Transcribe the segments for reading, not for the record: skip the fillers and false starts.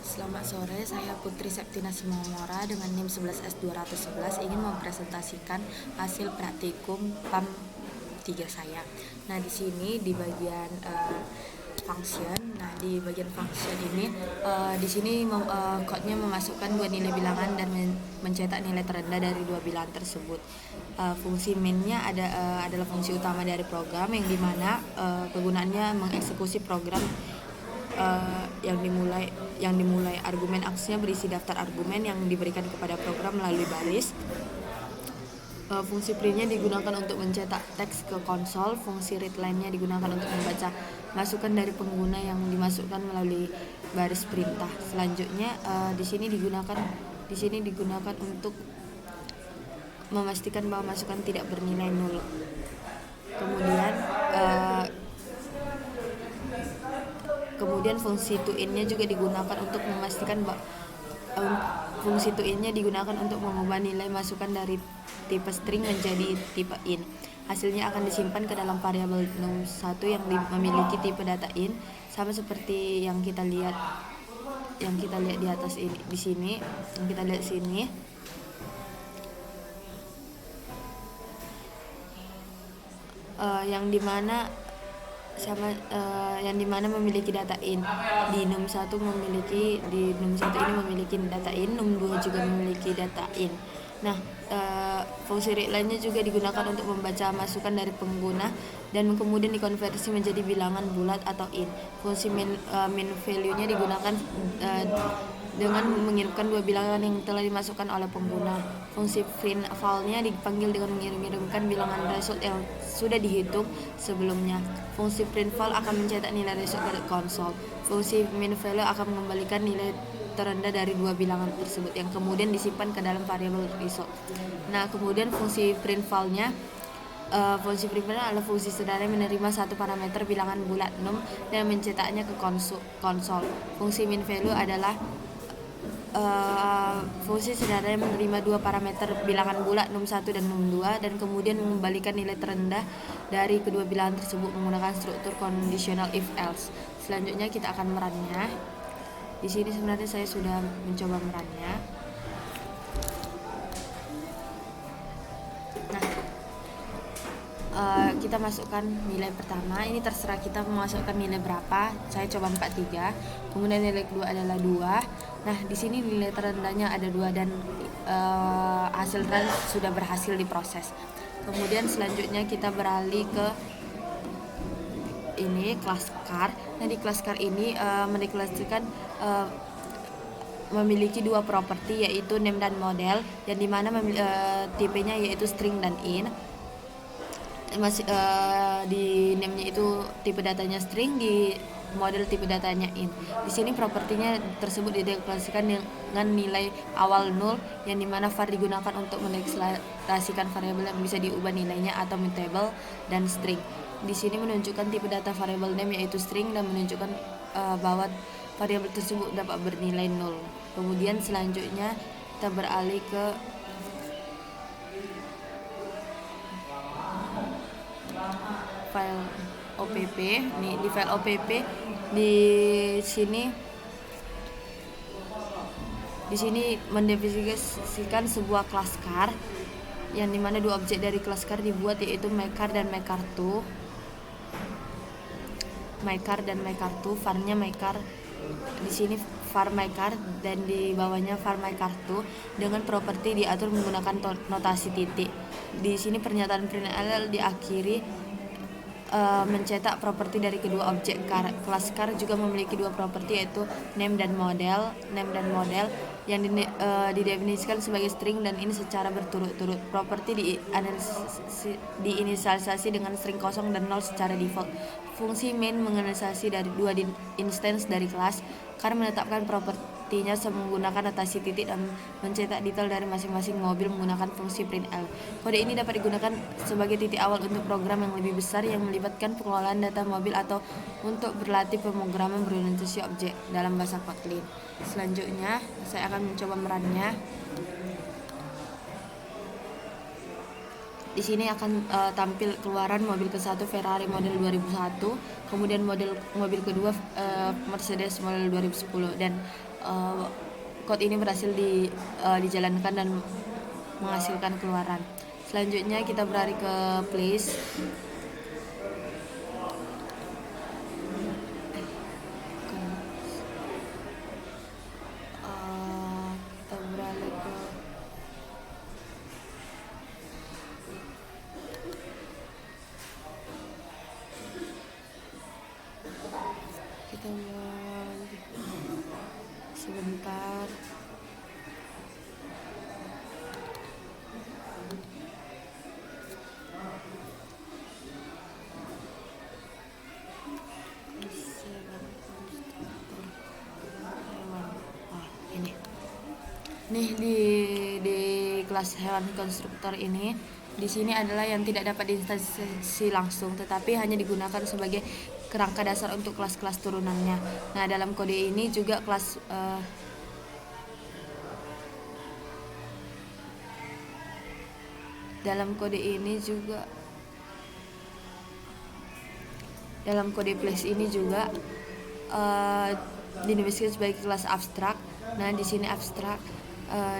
Selamat sore, saya Putri Septina Simomora dengan NIM 11S211 ingin mempresentasikan hasil praktikum PAM 3 saya. Nah, di sini di bagian function. Nah, di bagian function ini di sini code-nya memasukkan dua nilai bilangan dan mencetak nilai terendah dari dua bilangan tersebut. Fungsi main-nya adalah fungsi utama dari program yang dimana kegunaannya mengeksekusi program yang dimulai argumen aksinya berisi daftar argumen yang diberikan kepada program melalui baris. Fungsi print-nya digunakan untuk mencetak teks ke konsol. Fungsi read line-nya digunakan untuk membaca masukan dari pengguna yang dimasukkan melalui baris perintah. Selanjutnya di sini digunakan untuk memastikan bahwa masukan tidak bernilai nol. Kemudian fungsi to-in-nya juga digunakan untuk memastikan fungsi to-in-nya digunakan untuk mengubah nilai masukan dari tipe string menjadi tipe int. Hasilnya akan disimpan ke dalam variabel num1 yang memiliki tipe data int, sama seperti yang kita lihat di atas ini, di sini. Yang kita lihat sini. Yang dimana memiliki data int. Di num1 ini memiliki data int, num2 juga memiliki data int. Nah, fungsi readline-nya juga digunakan untuk membaca masukan dari pengguna dan kemudian dikonversi menjadi bilangan bulat atau int. Fungsi main value-nya digunakan dengan mengirimkan dua bilangan yang telah dimasukkan oleh pengguna. Fungsi print file-nya dipanggil dengan mengirimkan bilangan result yang sudah dihitung sebelumnya. Fungsi print file akan mencetak nilai result ke konsol. Fungsi main value akan mengembalikan nilai terendah dari dua bilangan tersebut yang kemudian disimpan ke dalam variabel result. Nah, kemudian fungsi print file-nya adalah fungsi sederhana yang menerima satu parameter bilangan bulat num dan mencetaknya ke konsol. Fungsi min value adalah fungsi sederhana yang menerima dua parameter bilangan bulat num1 dan num2 dan kemudian mengembalikan nilai terendah dari kedua bilangan tersebut menggunakan struktur conditional if else. Selanjutnya kita akan merannya. Di sini sebenarnya saya sudah mencoba merannya. Nah, kita masukkan nilai pertama. Ini terserah kita memasukkan nilai berapa. Saya coba 43. Kemudian nilai kedua adalah 2. Nah, di sini nilai terendahnya ada 2 dan hasil run sudah berhasil diproses. Kemudian selanjutnya kita beralih ke ini class car. Nah, di class car ini mendeklarasikan memiliki dua properti, yaitu name dan model, yang dimana tipenya yaitu string dan int. Di name-nya itu tipe datanya string, di model tipe datanya int. Di sini propertinya tersebut dideklarasikan dengan nilai awal 0, yang dimana var digunakan untuk mendeklarasikan variabel yang bisa diubah nilainya atau mutable dan string. Di sini menunjukkan tipe data variabel name yaitu string dan menunjukkan bahwa variabel tersebut dapat bernilai 0. Kemudian selanjutnya kita beralih ke file opp. Nih, di file opp di sini mendefinisikan sebuah kelas car yang dimana dua objek dari kelas car dibuat, yaitu mycar dan mycar2. Var-nya mycar. Di sini var mycar dan di bawahnya var mycar2 dengan properti diatur menggunakan notasi titik. Di sini pernyataan printl diakhiri mencetak properti dari kedua objek car. Kelas car juga memiliki dua properti, yaitu name dan model yang didefinisikan sebagai string dan ini secara berturut-turut. Properti diinisialisasi dengan string kosong dan 0 secara default. Fungsi main menginisialisasi dari dua instance dari kelas. Car menetapkan propertinya menggunakan notasi titik dan mencetak detail dari masing-masing mobil menggunakan fungsi printl. Kode ini dapat digunakan sebagai titik awal untuk program yang lebih besar yang melibatkan pengelolaan data mobil atau untuk berlatih pemrograman berorientasi objek dalam bahasa Kotlin. Selanjutnya saya akan mencoba merannya. di sini akan tampil keluaran mobil ke-1 Ferrari model 2001, kemudian mobil kedua Mercedes model 2010, dan code ini berhasil dijalankan dan menghasilkan keluaran. Selanjutnya kita beralih ke place. Sebentar. Nih di kelas hewan konstruktor ini, di sini adalah yang tidak dapat diinstansi langsung, tetapi hanya digunakan sebagai kerangka dasar untuk kelas-kelas turunannya. Nah, dalam kode ini juga dalam kode place ini juga didefinisikan sebagai kelas abstrak. Nah, di sini abstrak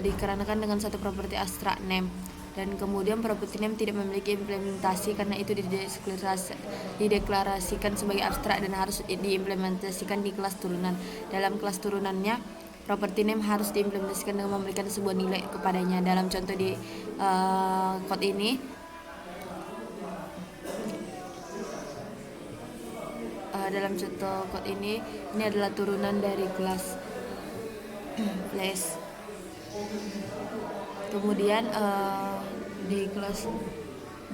dikarenakan dengan satu properti abstrak name, dan kemudian properti name tidak memiliki implementasi karena itu dideklarasikan sebagai abstrak dan harus diimplementasikan di kelas turunan. Dalam kelas turunannya, properti name harus diimplementasikan dengan memberikan sebuah nilai kepadanya. Dalam contoh di code ini, ini adalah turunan dari kelas place. Kemudian di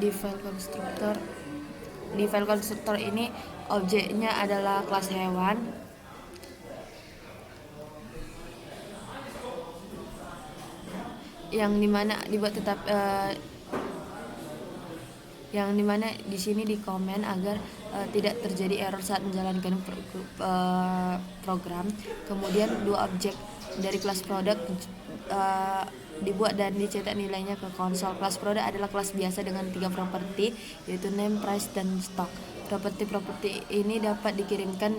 file konstruktor ini objeknya adalah kelas hewan, yang dimana di sini dikomen agar tidak terjadi error saat menjalankan program. Kemudian dua objek dari kelas produk dibuat dan dicetak nilainya ke konsol. Kelas produk adalah kelas biasa dengan 3 properti, yaitu name, price, dan stock. Properti ini dapat dikirimkan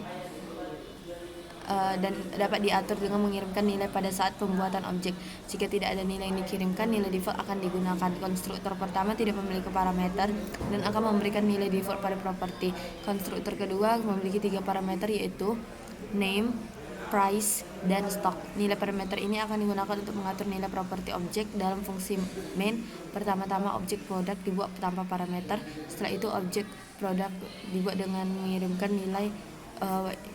dan dapat diatur dengan mengirimkan nilai pada saat pembuatan objek. Jika tidak ada nilai yang dikirimkan, nilai default akan digunakan. Konstruktor pertama tidak memiliki parameter dan akan memberikan nilai default pada properti. Konstruktor kedua memiliki 3 parameter, yaitu name, price, dan stock. Nilai parameter ini akan digunakan untuk mengatur nilai properti objek dalam fungsi main. Pertama-tama objek produk dibuat tanpa parameter. Setelah itu objek produk dibuat dengan mengirimkan nilai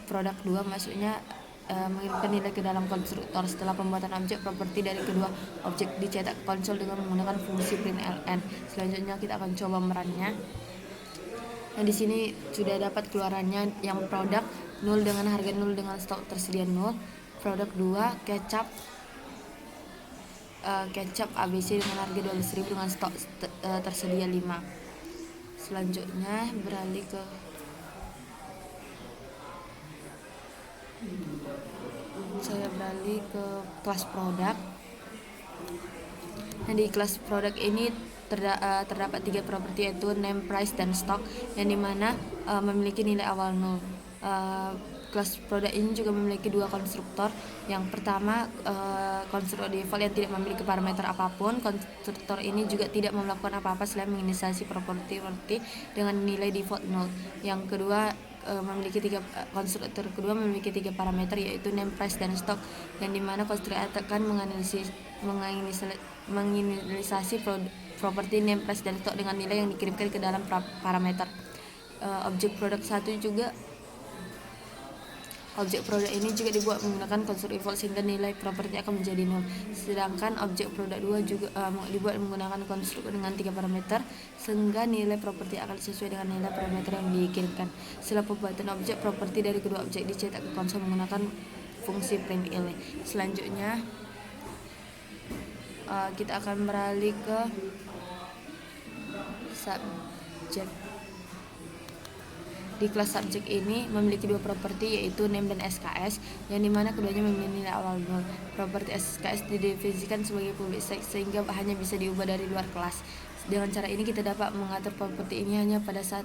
produk 2, maksudnya mengirimkan nilai ke dalam konstruktor. Setelah pembuatan objek, properti dari kedua objek dicetak ke konsol dengan menggunakan fungsi println. Selanjutnya kita akan coba merannya. Nah, di sini sudah dapat keluarannya. Yang produk 0 dengan harga 0 dengan stok tersedia 0. Produk 2 kecap ABC dengan harga 12.000 dengan stok tersedia 5. Selanjutnya beralih ke kelas produk. Nah, di kelas produk ini terdapat 3 properti, yaitu name, price, dan stock, yang dimana memiliki nilai awal 0. Kelas produk ini juga memiliki 2 konstruktor. Yang pertama, konstruktor default yang tidak memiliki parameter apapun. Konstruktor ini juga tidak melakukan apa-apa selain menginisiasi properti dengan nilai default 0. Yang kedua, konstruktor kedua memiliki 3 parameter, yaitu name, price, dan stock, yang dimana konstruktor akan menginisiasi properti name, price, dan stock dengan nilai yang dikirimkan ke dalam parameter. Objek produk ini juga dibuat menggunakan konstruktor default sehingga nilai properti akan menjadi 0. Sedangkan objek produk 2 juga dibuat menggunakan konstruktor dengan 3 parameter sehingga nilai properti akan sesuai dengan nilai parameter yang dikirimkan. Setelah pembuatan objek, properti dari kedua objek dicetak ke konsol menggunakan fungsi println. Selanjutnya kita akan beralih ke subjek. Di kelas subjek ini memiliki 2 properti, yaitu name dan SKS, yang dimana keduanya memiliki nilai awal 0. Properti SKS didefinisikan sebagai public sehingga hanya bisa diubah dari luar kelas. Dengan cara ini kita dapat mengatur properti ini hanya pada saat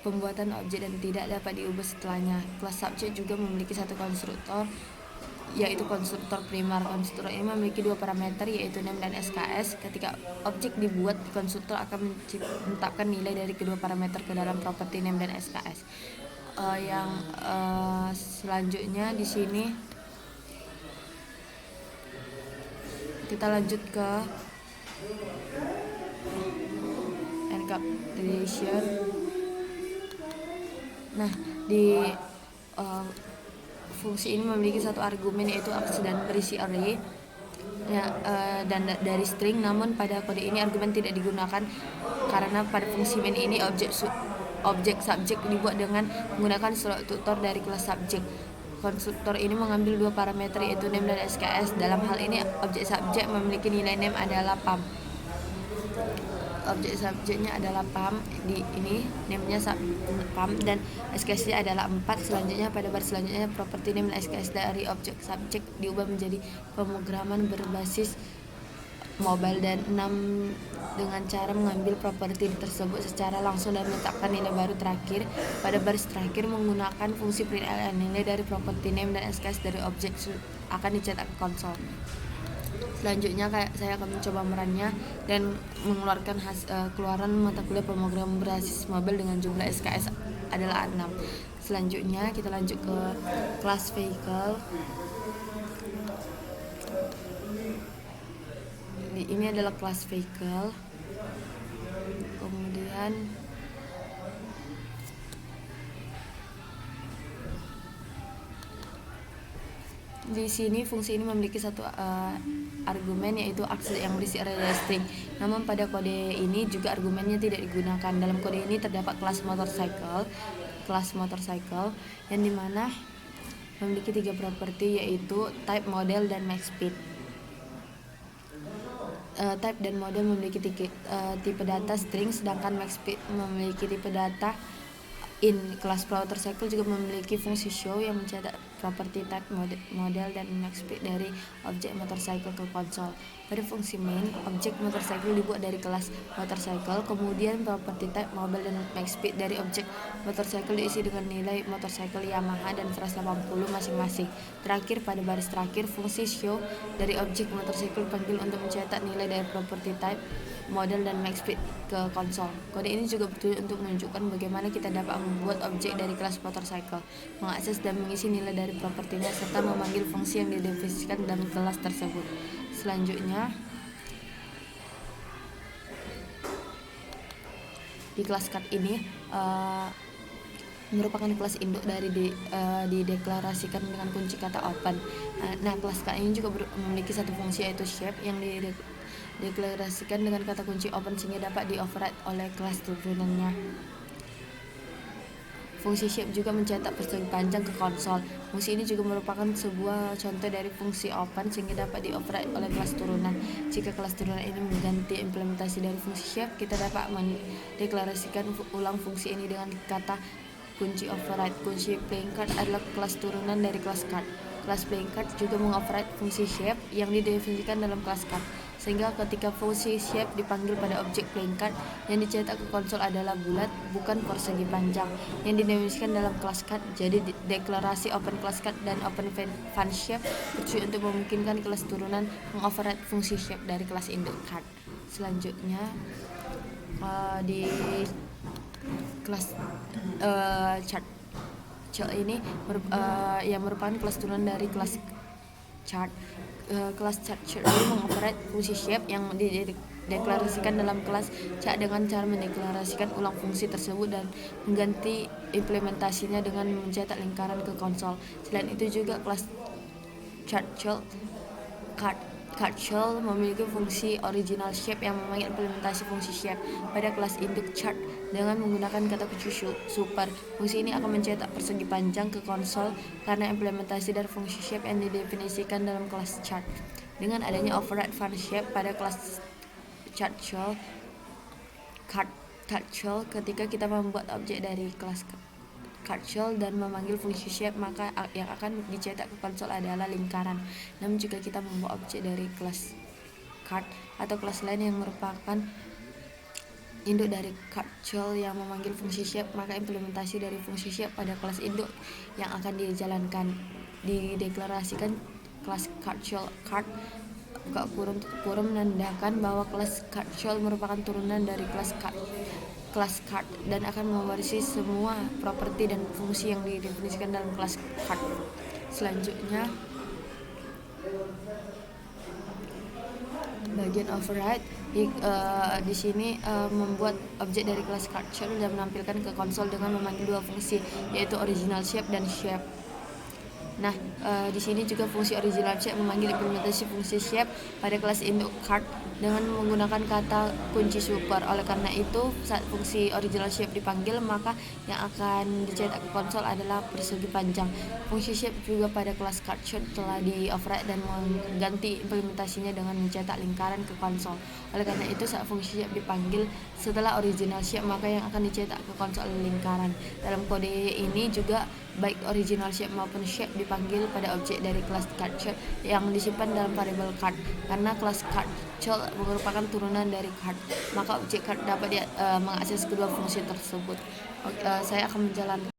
pembuatan objek dan tidak dapat diubah setelahnya. Kelas subjek juga memiliki satu konstruktor, yaitu konstruktor primer. Konstruktor ini memiliki dua parameter, yaitu name dan SKS. Ketika objek dibuat, konstruktor akan menetapkan nilai dari kedua parameter ke dalam properti name dan SKS. Selanjutnya di sini kita lanjut ke encapsulation. Nah, di fungsi ini memiliki satu argumen, yaitu aksi dan berisi array ya, dan dari string. Namun pada kode ini argumen tidak digunakan karena pada fungsi main ini objek subjek dibuat dengan menggunakan struktur dari kelas subjek. Konstruktor ini mengambil dua parameter, yaitu name dan SKS. Dalam hal ini objek subjek memiliki nilai name adalah pam. Objek subjeknya adalah pam, di ini name-nya pam dan SKS-nya adalah 4. Selanjutnya pada baris selanjutnya properti name dan SKS dari objek subjek diubah menjadi pemrograman berbasis mobile dan 6 dengan cara mengambil properti tersebut secara langsung dan menetapkan nilai baru terakhir. Pada baris terakhir menggunakan fungsi print nilai dari properti name dan SKS dari objek akan dicetak ke konsol. Selanjutnya saya akan mencoba merannya dan mengeluarkan keluaran mata kuliah pemrograman berbasis mobile dengan jumlah SKS adalah 6. Selanjutnya kita lanjut ke kelas vehicle. Ini adalah kelas vehicle. Kemudian di sini fungsi ini memiliki satu argumen, yaitu aksi yang berisi array string. Namun pada kode ini juga argumennya tidak digunakan. Dalam kode ini terdapat kelas motorcycle yang dimana memiliki 3 properti, yaitu type, model, dan max speed. Type dan model memiliki tipe data string, sedangkan max speed memiliki tipe data int. Kelas motorcycle juga memiliki fungsi show yang mencetak properti type, model, dan max speed dari objek motorcycle ke konsol. Pada fungsi main, objek motorcycle dibuat dari kelas motorcycle, kemudian properti type, model, dan max speed dari objek motorcycle diisi dengan nilai motorcycle Yamaha dan 180 masing-masing. Terakhir, pada baris terakhir, fungsi show dari objek motorcycle dipanggil untuk mencetak nilai dari properti type, model, dan max speed ke konsol. Kode ini juga bertujuan untuk menunjukkan bagaimana kita dapat membuat objek dari kelas motorcycle, mengakses dan mengisi nilai dari propertinya, serta memanggil fungsi yang didefinisikan dalam kelas tersebut. Selanjutnya, di kelas cut ini merupakan kelas induk dari dideklarasikan dengan kunci kata open. Nah, kelas cut ini juga memiliki satu fungsi, yaitu shape, yang dideklarasikan dengan kata kunci open sehingga dapat di-override oleh kelas turunannya. Fungsi shape juga mencetak persegi panjang ke konsol. Fungsi ini juga merupakan sebuah contoh dari fungsi open sehingga dapat di-override oleh kelas turunan. Jika kelas turunan ini mengganti implementasi dari fungsi shape, kita dapat mendeklarasikan ulang fungsi ini dengan kata kunci override. Kunci playing card adalah kelas turunan dari kelas card. Kelas playing card juga mengoverride fungsi shape yang didefinisikan dalam kelas card, sehingga ketika fungsi shape dipanggil pada objek playing card, yang dicetak ke konsol adalah bulat, bukan persegi panjang yang didefinisikan dalam kelas card. Jadi deklarasi open class card dan open fun shape bertujuan untuk memungkinkan kelas turunan mengoverride fungsi shape dari kelas induk card. Selanjutnya di kelas chart ini yang merupakan kelas turunan dari kelas chart. Kelas chart ini mengoperate fungsi shape yang dideklarasikan dalam kelas chart dengan cara mendeklarasikan ulang fungsi tersebut dan mengganti implementasinya dengan mencetak lingkaran ke konsol. Selain itu juga kelas card shell memiliki fungsi original shape yang memanggil implementasi fungsi shape pada kelas induk chart dengan menggunakan kata kunci super. Fungsi ini akan mencetak persegi panjang ke konsol karena implementasi dari fungsi shape yang didefinisikan dalam kelas chart. Dengan adanya override fun shape pada kelas card shell, ketika kita membuat objek dari kelas card shell dan memanggil fungsi shape, maka yang akan dicetak ke konsol adalah lingkaran. Namun jika kita membuat objek dari kelas card atau kelas lain yang merupakan induk dari card shell yang memanggil fungsi shape, maka implementasi dari fungsi shape pada kelas induk yang akan dijalankan dideklarasikan kelas card shell. Card buka kurung tutup kurung menandakan bahwa kelas card shell merupakan turunan dari kelas card dan akan mewarisi semua properti dan fungsi yang didefinisikan dalam kelas card. Selanjutnya bagian override di sini membuat objek dari kelas card shell dan menampilkan ke konsol dengan memanggil dua fungsi, yaitu original shape dan shape. Nah, di sini juga fungsi original shape memanggil implementasi fungsi shape pada kelas induk card dengan menggunakan kata kunci super. Oleh karena itu, saat fungsi original shape dipanggil, maka yang akan dicetak ke konsol adalah persegi panjang. Fungsi shape juga pada kelas card shell telah di override dan mengganti implementasinya dengan mencetak lingkaran ke konsol. Oleh karena itu, saat fungsi shape dipanggil setelah original shape, maka yang akan dicetak ke konsol lingkaran. Dalam kode ini juga baik original shape maupun shape dipanggil pada objek dari kelas card shell yang disimpan dalam variabel card. Karena kelas card shell merupakan turunan dari card, maka objek card dapat mengakses kedua fungsi tersebut. Saya akan menjalankan